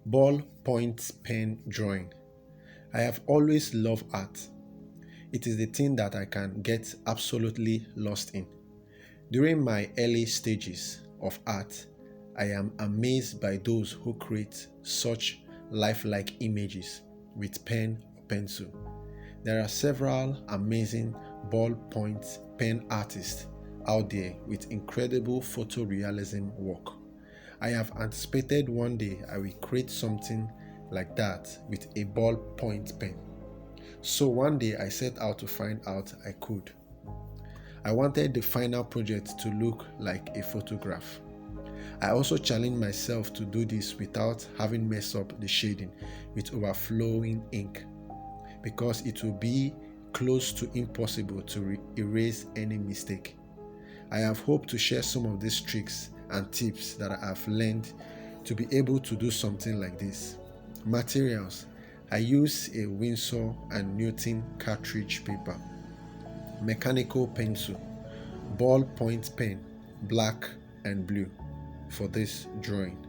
Ballpoint pen drawing. I have always loved art. It is the thing that I can get absolutely lost in. During my early stages of art, I am amazed by those who create such lifelike images with pen or pencil. There are several amazing ballpoint pen artists out there with incredible photorealism work. I have anticipated one day I will create something like that with a ballpoint pen. So one day I set out to find out I could. I wanted the final project to look like a photograph. I also challenged myself to do this without having messed up the shading with overflowing ink, because it will be close to impossible to erase any mistake. I have hoped to share some of these tricks and tips that I have learned to be able to do something like this. Materials: I use a Winsor and Newton cartridge paper, mechanical pencil, ballpoint pen, black and blue for this drawing.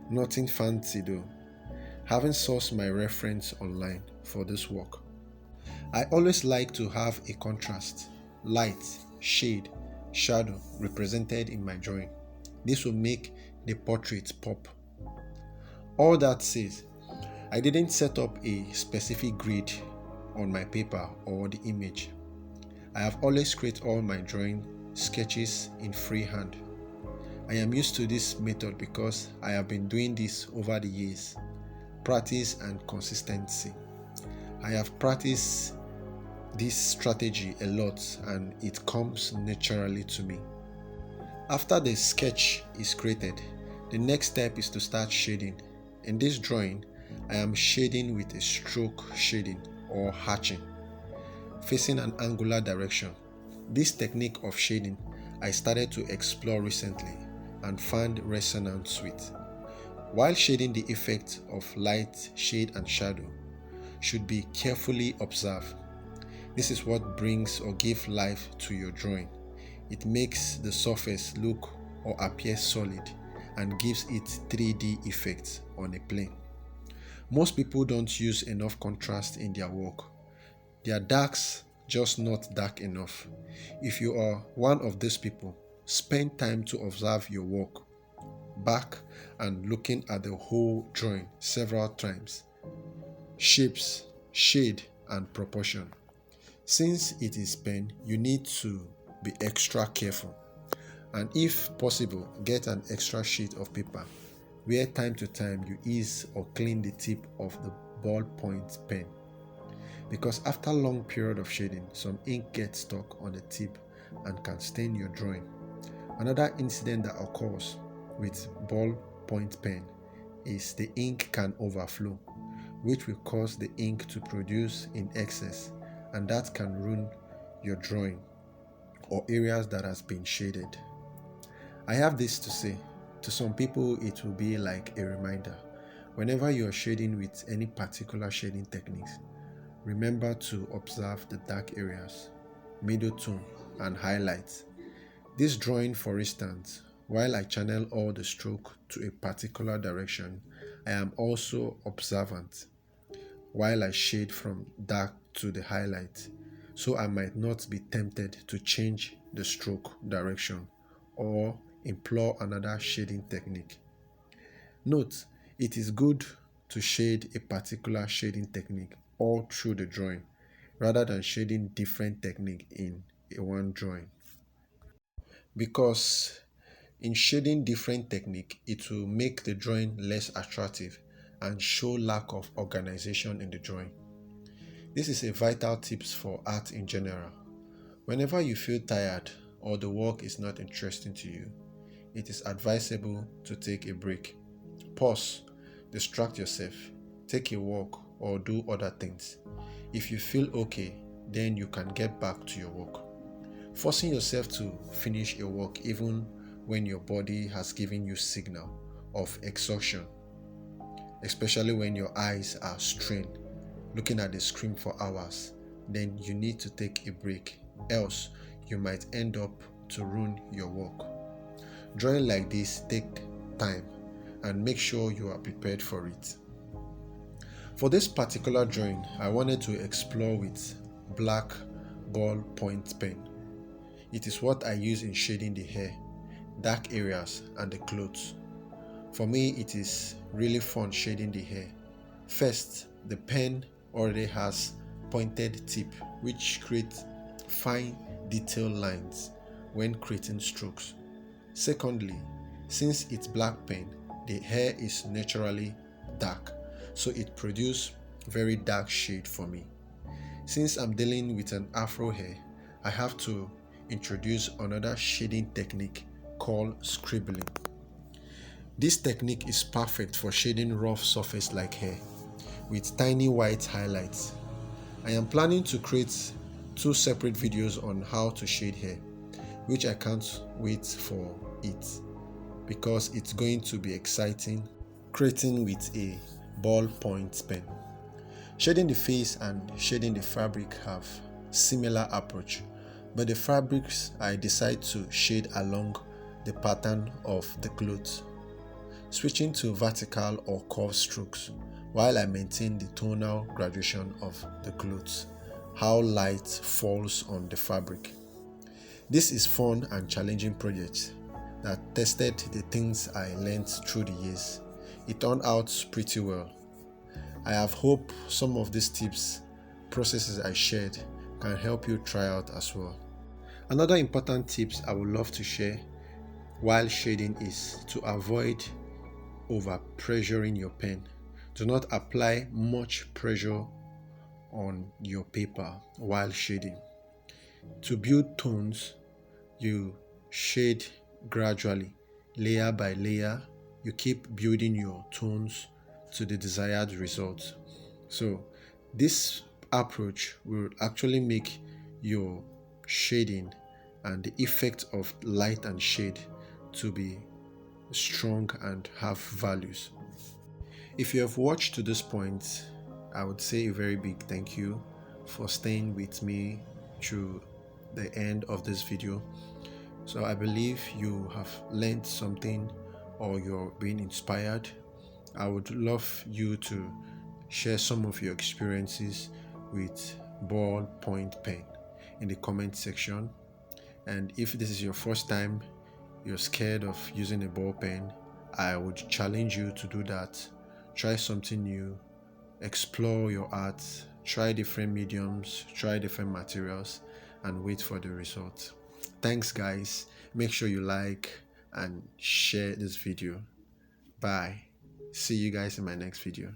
Nothing fancy though. Haven't sourced my reference online for this work. I always like to have a contrast, light, shade, shadow represented in my drawing. This will make the portrait pop. All that says, I didn't set up a specific grid on my paper or the image. I have always created all my drawing sketches in freehand. I am used to this method because I have been doing this over the years. Practice and consistency. I have practiced this strategy a lot and it comes naturally to me. After the sketch is created, the next step is to start shading. In this drawing, I am shading with a stroke shading or hatching, facing an angular direction. This technique of shading I started to explore recently and found resonance with. While shading, the effect of light, shade and shadow should be carefully observed. This is what brings or gives life to your drawing. It makes the surface look or appear solid and gives it 3D effect on a plane. Most people don't use enough contrast in their work. Their darks just not dark enough. If you are one of these people, spend time to observe your work back and looking at the whole drawing several times. Shapes, shade and proportion. Since it is pen, you need to be extra careful, and if possible, get an extra sheet of paper where time to time you ease or clean the tip of the ballpoint pen, because after a long period of shading, some ink gets stuck on the tip and can stain your drawing. Another incident that occurs with ballpoint pen is the ink can overflow, which will cause the ink to produce in excess, and that can ruin your drawing or areas that has been shaded. I have this to say, to some people it will be like a reminder. Whenever you are shading with any particular shading techniques, remember to observe the dark areas, middle tone and highlights. This drawing, for instance, while I channel all the stroke to a particular direction, I am also observant while I shade from dark to the highlight, so I might not be tempted to change the stroke direction or employ another shading technique. Note, it is good to shade a particular shading technique all through the drawing rather than shading different technique in a one drawing, because in shading different technique it will make the drawing less attractive and show lack of organization in the drawing. This is a vital tips for art in general. Whenever you feel tired or the work is not interesting to you, it is advisable to take a break. Pause, distract yourself, take a walk or do other things. If you feel okay, then you can get back to your work. Forcing yourself to finish a work even when your body has given you signal of exhaustion, especially when your eyes are strained, looking at the screen for hours, then you need to take a break, else you might end up to ruin your work. Drawing like this take time and make sure you are prepared for it. For this particular drawing, I wanted to explore with black ballpoint pen. It is what I use in shading the hair, dark areas, and the clothes. For me, it is really fun shading the hair. First, the pen already has pointed tip which creates fine detail lines when creating strokes. Secondly, since it's black pen, the hair is naturally dark, so it produces very dark shade for me. Since I'm dealing with an afro hair, I have to introduce another shading technique called scribbling. This technique is perfect for shading rough surface like hair with tiny white highlights. I am planning to create 2 separate videos on how to shade hair, which I can't wait for it because it's going to be exciting creating with a ballpoint pen. Shading the face and shading the fabric have similar approach, but the fabrics I decide to shade along the pattern of the clothes, switching to vertical or curved strokes while I maintain the tonal gradation of the clothes, how light falls on the fabric. This is fun and challenging project that tested the things I learned through the years. It turned out pretty well. I have hope some of these tips, processes I shared can help you try out as well. Another important tips I would love to share while shading is to avoid over pressuring your pen. Do not apply much pressure on your paper while shading. To build tones, you shade gradually, layer by layer. You keep building your tones to the desired result. So this approach will actually make your shading and the effect of light and shade to be strong and have values. If you have watched to this point, I would say a very big thank you for staying with me through the end of this video. So I believe you have learned something or you're being inspired. I would love you to share some of your experiences with ballpoint pen in the comment section. And if this is your first time, you're scared of using a ball pen, I would challenge you to do that. Try something new, explore your art, try different mediums, try different materials, and wait for the result. Thanks guys. Make sure you like and share this video. Bye. See you guys in my next video.